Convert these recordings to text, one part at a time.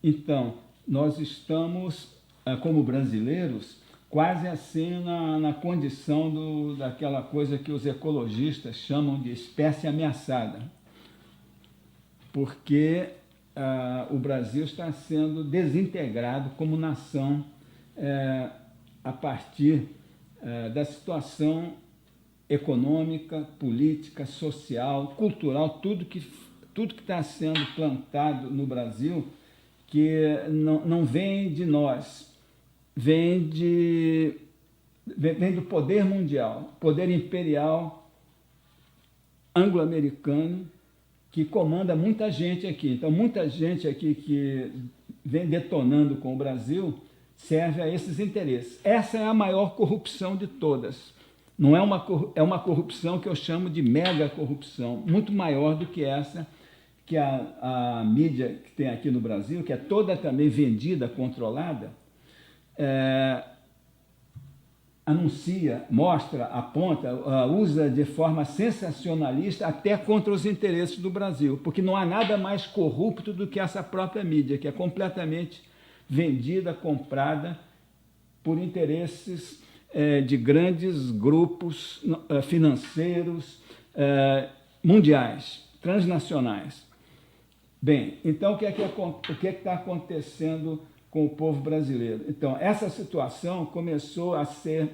Então, nós estamos, como brasileiros, quase assim na condição daquela coisa que os ecologistas chamam de espécie ameaçada, porque o Brasil está sendo desintegrado como nação a partir da situação econômica, política, social, cultural, tudo que está sendo plantado no Brasil, que não vem de nós, vem do poder mundial, poder imperial anglo-americano, que comanda muita gente aqui. Então, muita gente aqui que vem detonando com o Brasil serve a esses interesses. Essa é a maior corrupção de todas. Não é uma corrupção que eu chamo de mega corrupção, muito maior do que essa que a mídia que tem aqui no Brasil, que é toda também vendida, controlada, anuncia, mostra, aponta, usa de forma sensacionalista até contra os interesses do Brasil, porque não há nada mais corrupto do que essa própria mídia, que é completamente vendida, comprada por interesses de grandes grupos financeiros mundiais, transnacionais. Bem, então o que está acontecendo com o povo brasileiro? Então, essa situação começou a ser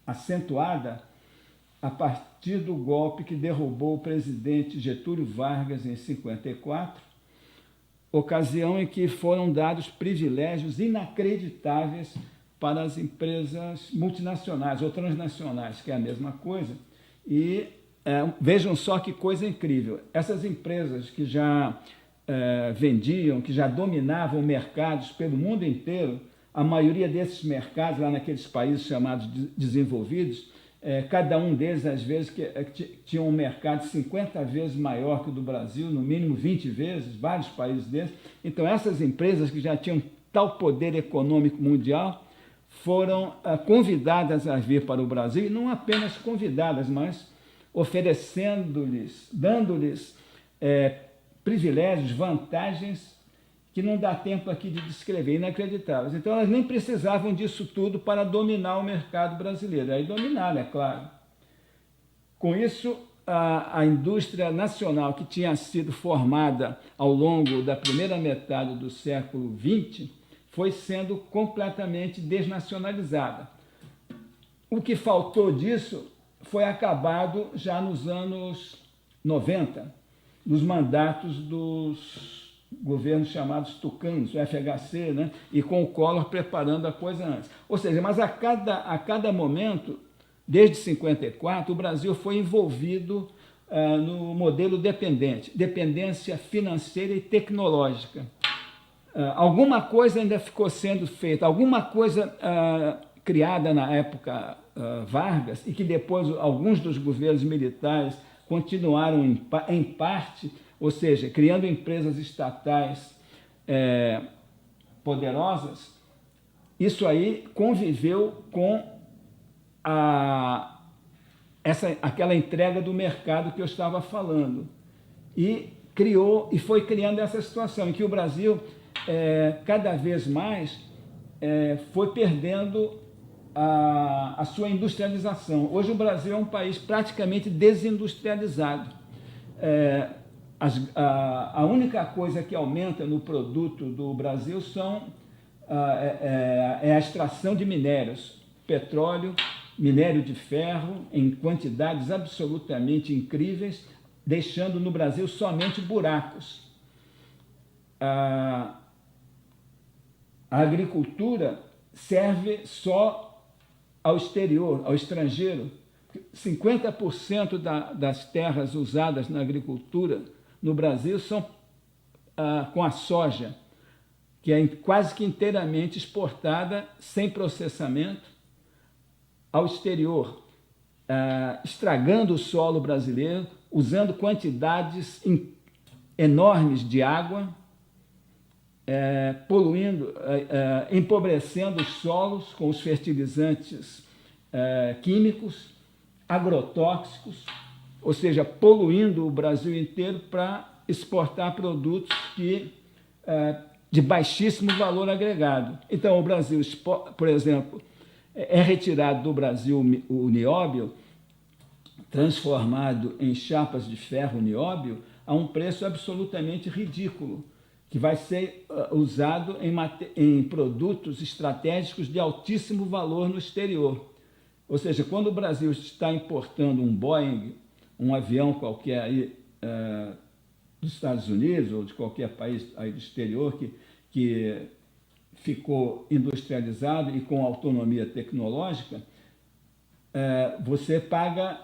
acentuada a partir do golpe que derrubou o presidente Getúlio Vargas em 54, ocasião em que foram dados privilégios inacreditáveis para as empresas multinacionais ou transnacionais, que é a mesma coisa. E vejam só que coisa incrível, essas empresas que já vendiam, que já dominavam mercados pelo mundo inteiro, a maioria desses mercados, lá naqueles países chamados desenvolvidos, cada um deles, às vezes, tinha um mercado 50 vezes maior que o do Brasil, no mínimo 20 vezes, vários países desses. Então, essas empresas que já tinham tal poder econômico mundial foram convidadas a vir para o Brasil, e não apenas convidadas, mas oferecendo-lhes, dando-lhes privilégios, vantagens que não dá tempo aqui de descrever, inacreditáveis. Então, elas nem precisavam disso tudo para dominar o mercado brasileiro. Aí dominaram, é claro. Com isso, a indústria nacional que tinha sido formada ao longo da primeira metade do século XX foi sendo completamente desnacionalizada. O que faltou disso foi acabado já nos anos 90, nos mandatos dos governos chamados tucanos, o FHC, né? E com o Collor preparando a coisa antes. Ou seja, mas a cada momento, desde 54, o Brasil foi envolvido no modelo dependente, dependência financeira e tecnológica. Alguma coisa ainda ficou sendo feita, alguma coisa criada na época Vargas, e que depois alguns dos governos militares continuaram em parte, ou seja, criando empresas estatais poderosas. Isso aí conviveu com aquela entrega do mercado que eu estava falando, e foi criando essa situação em que o Brasil cada vez mais foi perdendo a sua industrialização. Hoje o Brasil é um país praticamente desindustrializado. A única coisa que aumenta no produto do Brasil é a extração de minérios, petróleo, minério de ferro, em quantidades absolutamente incríveis, deixando no Brasil somente buracos. A agricultura serve só ao exterior, ao estrangeiro. 50% das terras usadas na agricultura no Brasil são com a soja, que é quase que inteiramente exportada, sem processamento, ao exterior, estragando o solo brasileiro, usando quantidades enormes de água, poluindo, empobrecendo os solos com os fertilizantes químicos, agrotóxicos, ou seja, poluindo o Brasil inteiro para exportar produtos de baixíssimo valor agregado. Então, o Brasil, por exemplo, é retirado do Brasil o nióbio, transformado em chapas de ferro nióbio, a um preço absolutamente ridículo, que vai ser usado em produtos estratégicos de altíssimo valor no exterior. Ou seja, quando o Brasil está importando um Boeing, um avião qualquer aí, dos Estados Unidos ou de qualquer país aí do exterior que ficou industrializado e com autonomia tecnológica, você paga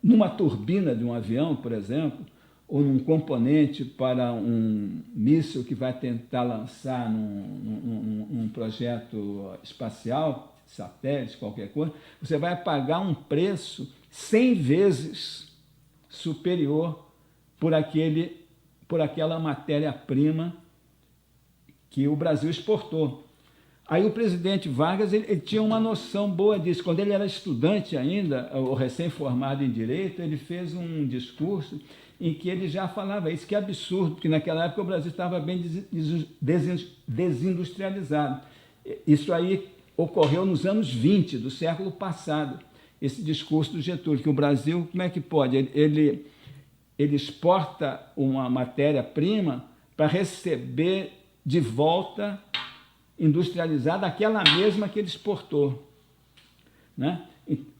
numa turbina de um avião, por exemplo, ou num componente para um míssil que vai tentar lançar num projeto espacial, satélite, qualquer coisa, você vai pagar um preço 100 vezes superior por aquela matéria-prima que o Brasil exportou. Aí o presidente Vargas ele tinha uma noção boa disso. Quando ele era estudante ainda, ou recém-formado em Direito, ele fez um discurso em que ele já falava isso, que é absurdo, porque naquela época o Brasil estava bem desindustrializado. Isso aí ocorreu nos anos 20 do século passado, esse discurso do Getúlio, que o Brasil, como é que pode? Ele exporta uma matéria-prima para receber de volta industrializada aquela mesma que ele exportou, né?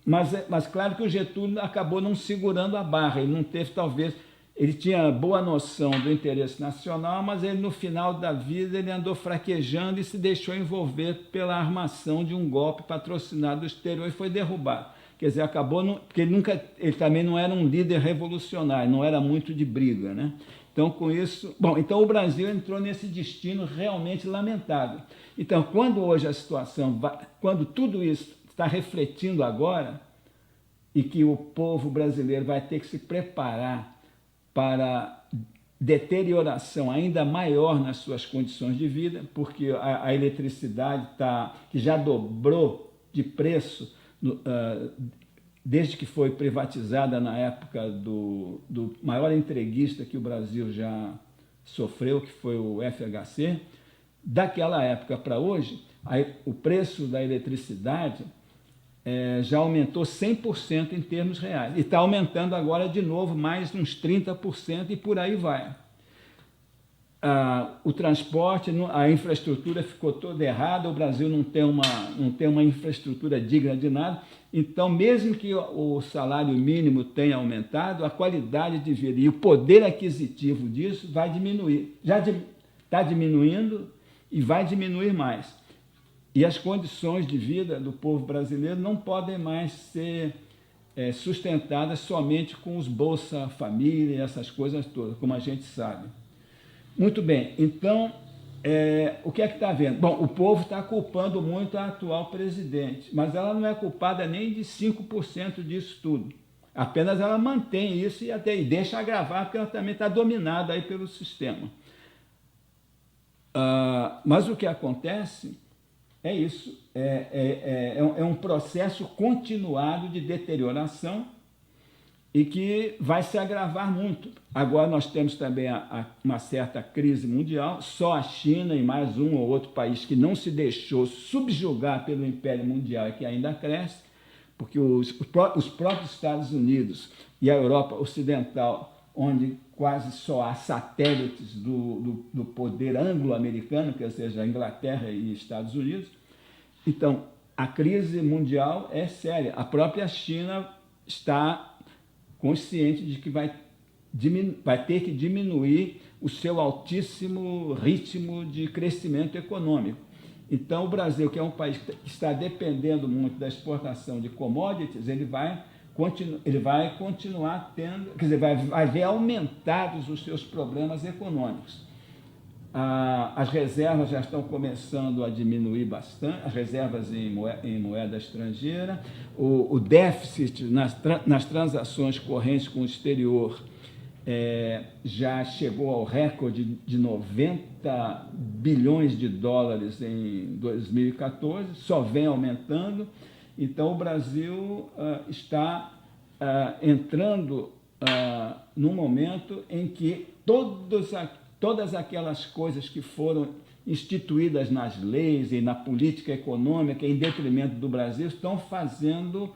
Mas claro que o Getúlio acabou não segurando a barra, ele não teve, talvez, ele tinha boa noção do interesse nacional, mas ele no final da vida ele andou fraquejando e se deixou envolver pela armação de um golpe patrocinado do exterior e foi derrubado. Quer dizer, acabou, porque ele também não era um líder revolucionário, não era muito de briga, né? Então, com isso... Bom, então o Brasil entrou nesse destino realmente lamentável. Então, quando hoje a situação... Quando tudo isso está refletindo agora, e que o povo brasileiro vai ter que se preparar para deterioração ainda maior nas suas condições de vida, porque a eletricidade que já dobrou de preço desde que foi privatizada na época do maior entreguista que o Brasil já sofreu, que foi o FHC. Daquela época para hoje, o preço da eletricidade já aumentou 100% em termos reais. E está aumentando agora de novo mais uns 30% e por aí vai. O transporte, a infraestrutura ficou toda errada, o Brasil não tem uma infraestrutura digna de nada. Então, mesmo que o salário mínimo tenha aumentado, a qualidade de vida e o poder aquisitivo disso vai diminuir. Já está diminuindo e vai diminuir mais. E as condições de vida do povo brasileiro não podem mais ser sustentadas somente com os Bolsa Família e essas coisas todas, como a gente sabe. Muito bem, então, o que é que está havendo? Bom, o povo está culpando muito a atual presidente, mas ela não é culpada nem de 5% disso tudo. Apenas ela mantém isso e deixa agravar, porque ela também está dominada aí pelo sistema. Mas o que acontece é isso, é um processo continuado de deterioração e que vai se agravar muito. Agora nós temos também uma certa crise mundial, só a China e mais um ou outro país que não se deixou subjugar pelo Império Mundial e que ainda cresce, porque os próprios Estados Unidos e a Europa Ocidental, onde quase só há satélites do poder anglo-americano, que seja a Inglaterra e Estados Unidos. Então, a crise mundial é séria. A própria China está consciente de que vai ter que diminuir o seu altíssimo ritmo de crescimento econômico. Então, o Brasil, que é um país que está dependendo muito da exportação de commodities, ele vai continuar tendo, quer dizer, vai ver aumentados os seus problemas econômicos. As reservas já estão começando a diminuir bastante, as reservas em moeda estrangeira, o déficit nas transações correntes com o exterior já chegou ao recorde de 90 bilhões de dólares em 2014, só vem aumentando. Então, o Brasil está entrando num momento em que todas aquelas coisas que foram instituídas nas leis e na política econômica em detrimento do Brasil estão fazendo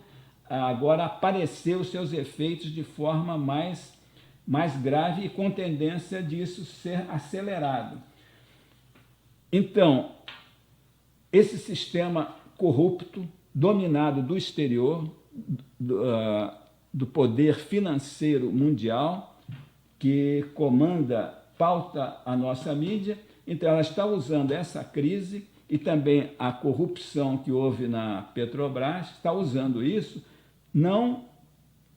agora aparecer os seus efeitos de forma mais grave e com tendência disso ser acelerado. Então, esse sistema corrupto, dominado do exterior, do poder financeiro mundial, que pauta a nossa mídia, então ela está usando essa crise e também a corrupção que houve na Petrobras, está usando isso não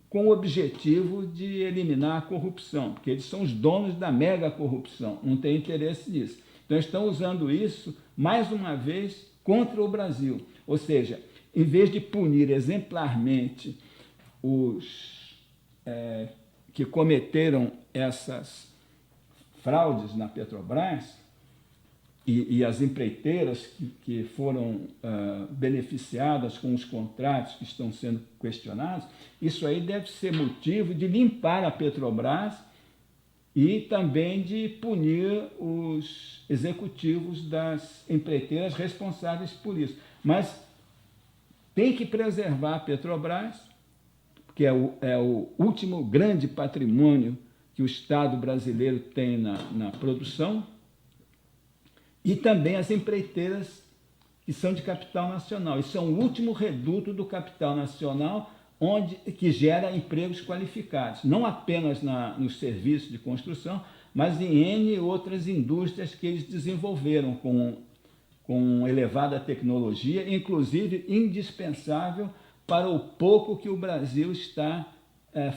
com o objetivo de eliminar a corrupção, porque eles são os donos da mega corrupção, não tem interesse nisso. Então estão usando isso, mais uma vez, contra o Brasil. Ou seja, em vez de punir exemplarmente os que cometeram essas fraudes na Petrobras e as empreiteiras que foram beneficiadas com os contratos que estão sendo questionados, isso aí deve ser motivo de limpar a Petrobras e também de punir os executivos das empreiteiras responsáveis por isso. Mas tem que preservar a Petrobras, que é o último grande patrimônio que o Estado brasileiro tem na produção, e também as empreiteiras que são de capital nacional. Isso é o último reduto do capital nacional, que gera empregos qualificados, não apenas nos serviços de construção, mas em N outras indústrias que eles desenvolveram com elevada tecnologia, inclusive indispensável para o pouco que o Brasil está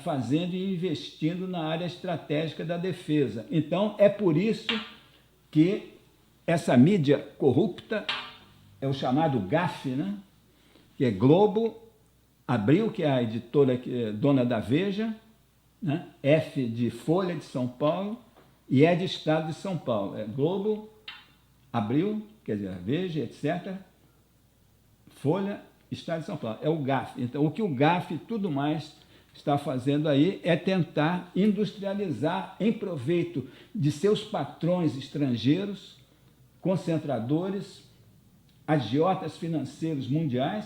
fazendo e investindo na área estratégica da defesa. Então, é por isso que essa mídia corrupta é o chamado GAF, né? Que é Globo, Abril, que é a editora que é dona da Veja, né? F de Folha de São Paulo e E de Estado de São Paulo. É Globo, Abril, quer dizer, Veja, etc. Folha, Estado de São Paulo. É o GAF. Então, o que o GAF e tudo mais está fazendo aí é tentar industrializar em proveito de seus patrões estrangeiros, concentradores, agiotas financeiros mundiais,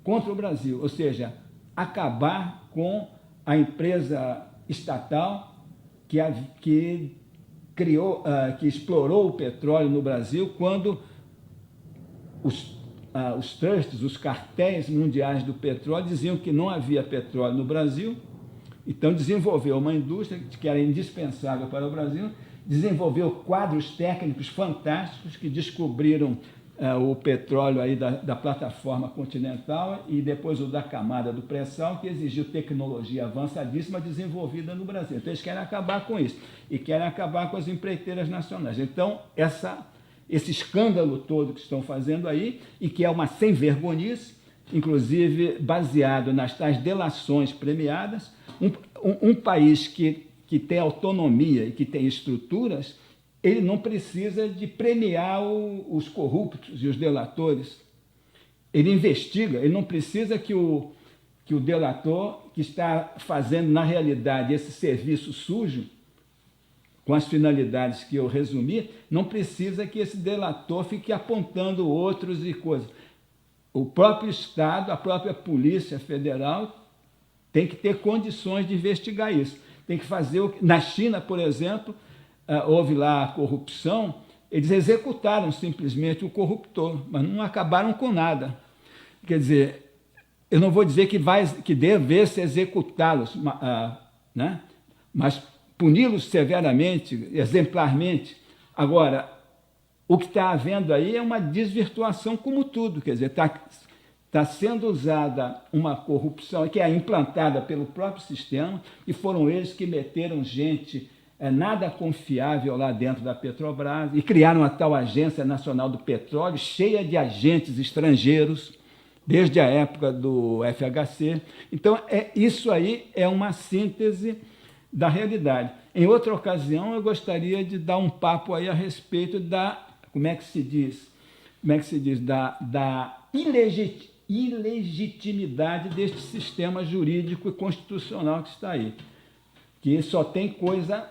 contra o Brasil, ou seja, acabar com a empresa estatal que explorou o petróleo no Brasil quando os trusts, os cartéis mundiais do petróleo diziam que não havia petróleo no Brasil, então desenvolveu uma indústria que era indispensável para o Brasil, desenvolveu quadros técnicos fantásticos que descobriram o petróleo aí da plataforma continental e depois o da camada do pré-sal, que exigiu tecnologia avançadíssima desenvolvida no Brasil. Então eles querem acabar com isso e querem acabar com as empreiteiras nacionais. Então esse escândalo todo que estão fazendo aí, e que é uma sem-vergonhice, inclusive baseado nas tais delações premiadas, um país que tem autonomia e que tem estruturas, ele não precisa de premiar os corruptos e os delatores. Ele investiga, ele não precisa que o delator, que está fazendo, na realidade, esse serviço sujo, com as finalidades que eu resumi, não precisa que esse delator fique apontando outros e coisas. O próprio Estado, a própria Polícia Federal, tem que ter condições de investigar isso. Tem que fazer na China, por exemplo, houve lá a corrupção, eles executaram simplesmente o corruptor, mas não acabaram com nada. Quer dizer, eu não vou dizer que deve-se executá-los, né? Mas puni-los severamente, exemplarmente. Agora, o que está havendo aí é uma desvirtuação como tudo, quer dizer, está sendo usada uma corrupção que é implantada pelo próprio sistema, e foram eles que meteram gente nada confiável lá dentro da Petrobras e criaram a tal Agência Nacional do Petróleo, cheia de agentes estrangeiros, desde a época do FHC. Então, isso aí é uma síntese da realidade. Em outra ocasião, eu gostaria de dar um papo aí a respeito da, da ilegitimidade deste sistema jurídico e constitucional que está aí, que só tem coisa,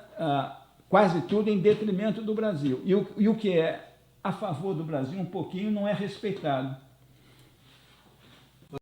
quase tudo em detrimento do Brasil. E o que é a favor do Brasil, um pouquinho, não é respeitado.